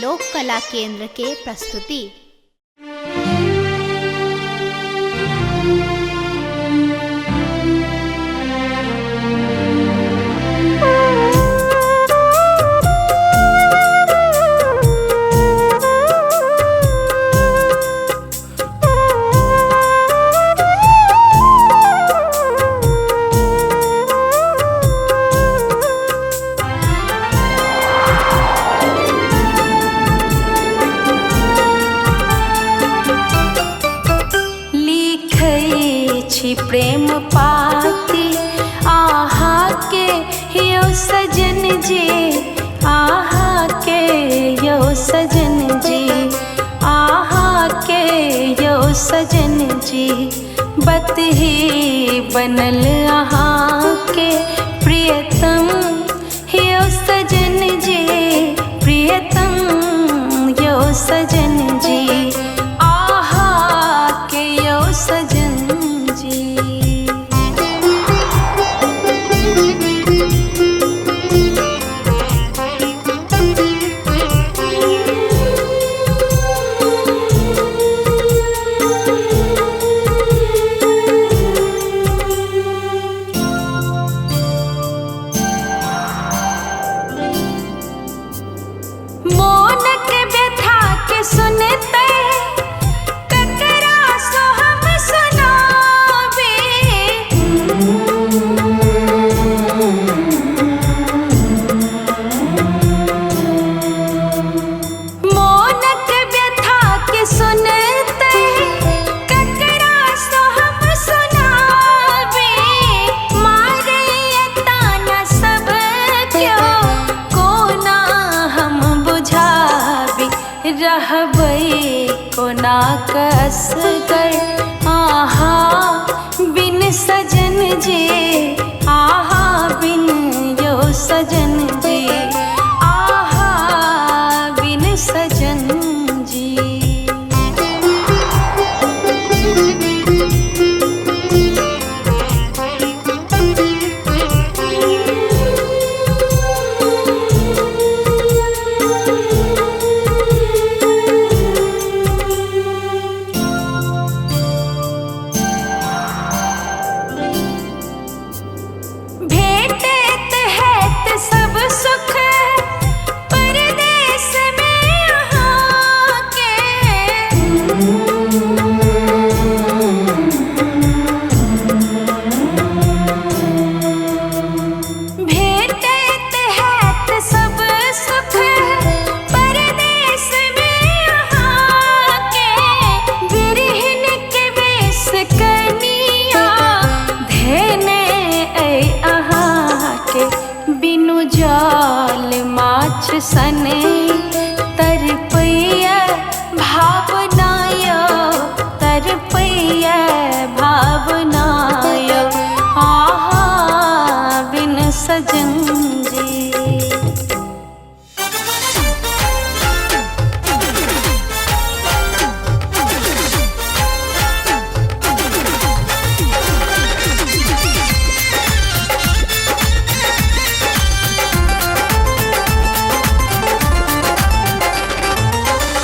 लोक कला केंद्र के प्रस्तुति। प्रेम पाती आहा के यो सजन जी, आहा के यो सजन जी, आहा के यो सजन जी। बत ही बनल आहा के प्रियतम यो सजन जी, प्रियतम यो सजन जी, आहा के यो सजन। रहबै कोना कसगर आहा बिन सजन जी, आहा बिन यो सजन जी, आहा बिन सजन जी। जाल माछ सने तरपैया भावनायो, तरपैया भावनायो, आहा बिन सजन जी।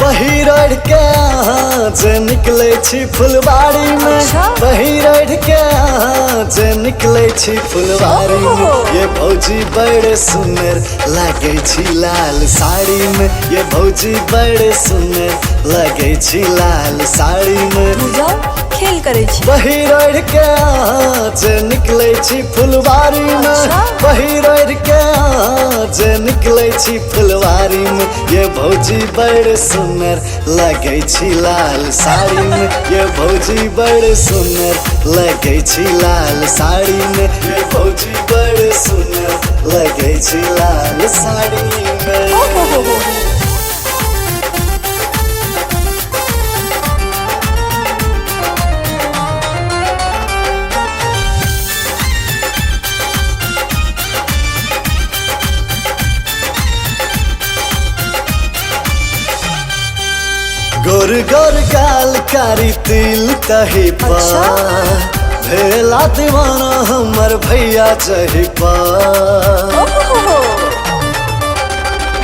पहिरढ़ के अहाँ जे निकले छी फुलवारी में, पहिरढ़ के अहाँ जे निकले छी फुलवारी में। ये भौजी बड़े सुंदर लगे छी लाल साड़ी में, ये भौजी बड़े सुंदर लगे छी लाल साड़ी में। खेल करे छी पहिरढ़ के अहाँ जे निकले छी फुलवारी में, पहिरढ़ के अहाँ जे निकले छी फुलवारी में। ये भौजी बड़े सुंदर लगे छी लाल साड़ी में, ये भौजी बड़े सुंदर लगे छी लाल साड़ी में, ये भौजी बड़े सुंदर लगे छी लाल साड़ी में। गोर गोर गाल कारी तिल तही पा, भेला दीवाना हमर भैया चही पा।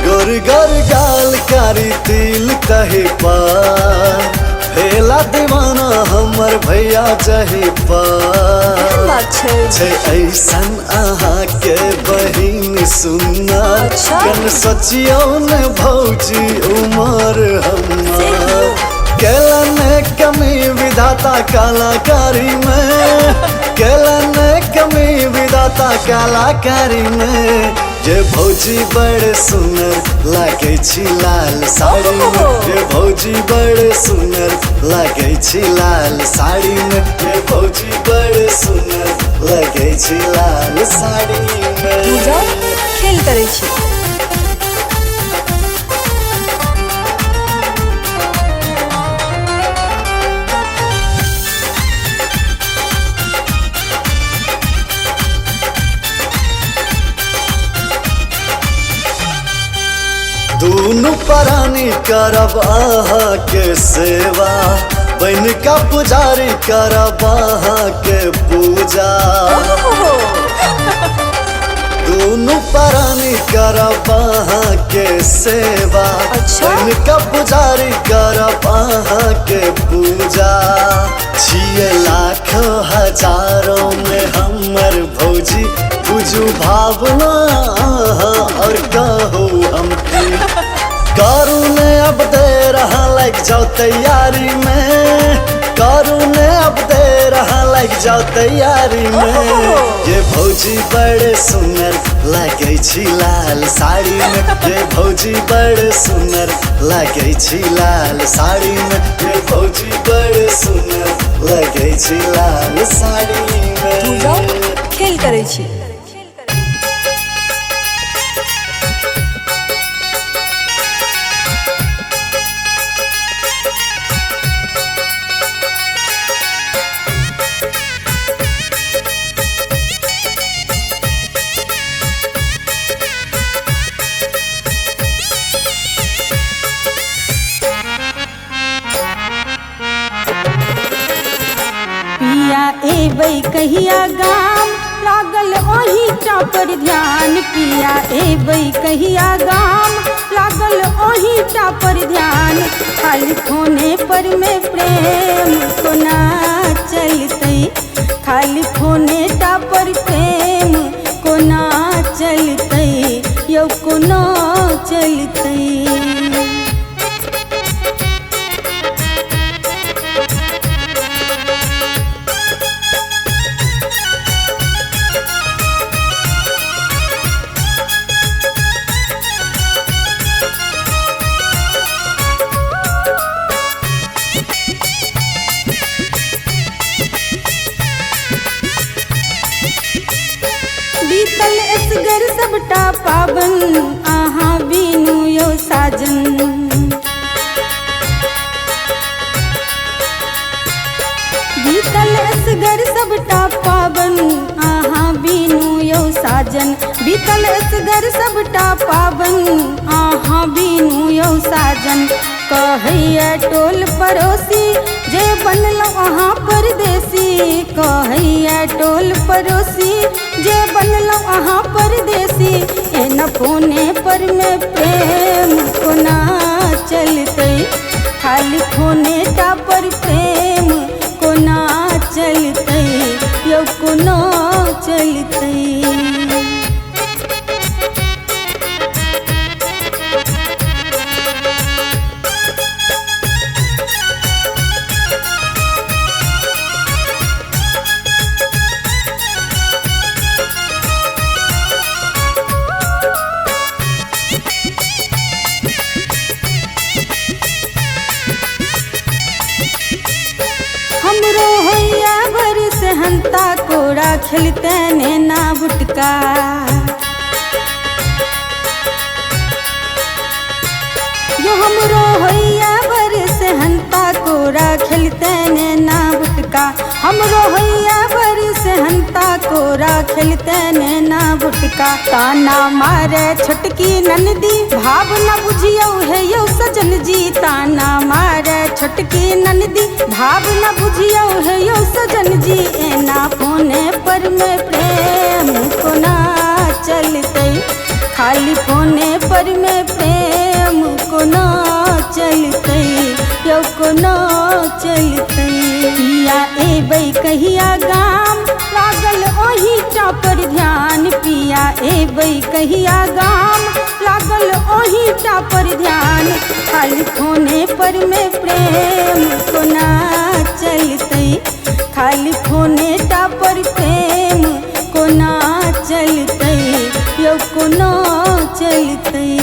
गोर गुरगर गाल कारी तिल कहे पार भेला दीवाना हमर भैया जही पार छै ऐसन अहाँ के बहिन सुनना कन सोचियो न भौजी उमर हमार केलन कमी विधाता कलाकारी में केलन कमी विधाता कलाकारी में ये भौजी बड़े सुंदर लागे छी लाल साड़ी में ये भौजी बड़े सुंदर लागे छी लाल साड़ी में ये भौजी बड़े सुंदर लागे छी लाल साड़ी में खेल करे छी। दूनु प्राणी करब अहाँ के सेवा बन का पुजारी करब अहाँ के पूजा दूनु प्राणी करब अहाँ के सेवा बन का पुजारी करब अहाँ के पूजा 6 लाख हजारों में हमर भौजी बुझू भावना और कहो हम करू ने अब दे रहा लग जाओ तैयारी में करू ने अब दे रहा लग जाओ तैयारी में ये भौजी बड़े सुंदर लगे छी लाल साड़ी में ये भौजी बड़े सुंदर लगे छी लाल साड़ी में ये भौजी बड़े सुंदर लगे छी लाल साड़ी में खेल करे छी। एबै कहिया गाम लागल ओही पर ध्यान पिया एबै कहिया गाम लागल ओही पर ध्यान खाली फोने पर में प्रेम कोना चलतै खाली फोने पर प्रेम कोना चलतै यौ कोना चलतै। बीतल असगर सबटा पाबन अहाँ बिनु यौ साजन बीतल असगर सबटा पाबन अहाँ बिनु यौ साजन बीतल असगर सबटा पाबन अहाँ बिनु यौ साजन कहैया टोल पड़ोसी जे बनलौ अहाँ परदेसी कहैया टोल पड़ोसी जे बनलौ अहाँ परदेसी एना फोने पर में प्रेम कोना चलतै खाली फोने पर प्रेम कोना चलतै यौ कोना चलतै। हमरो होइया बरस हंता कोड़ा खेलते ने ना बुटका यो हमरो होइया बरस हंता कोड़ा खेलते ने ना बुटका हमरो होइया बरस हंता कोड़ा खेलते ने ना बुटका ताना मारे छोटकी ननदी भाव न बुझियो है यो सजन जी ताना मारे छोटकी ननदी भाव न बुझियो है यो सजन जी एना फोने पर में प्रेम कोना चलतै खाली फोने पर में प्रेम कोना चलते यो कोना चलते पिया एबै कहिया गाम लागल ओही टा पर ध्यान पिया एबै कहिया गाम लागल ओही टा पर ध्यान खाली फोने पर में प्रेम कोना चलते खाली फोने टा पर प्रेम कोना चलते यो कोना चलते।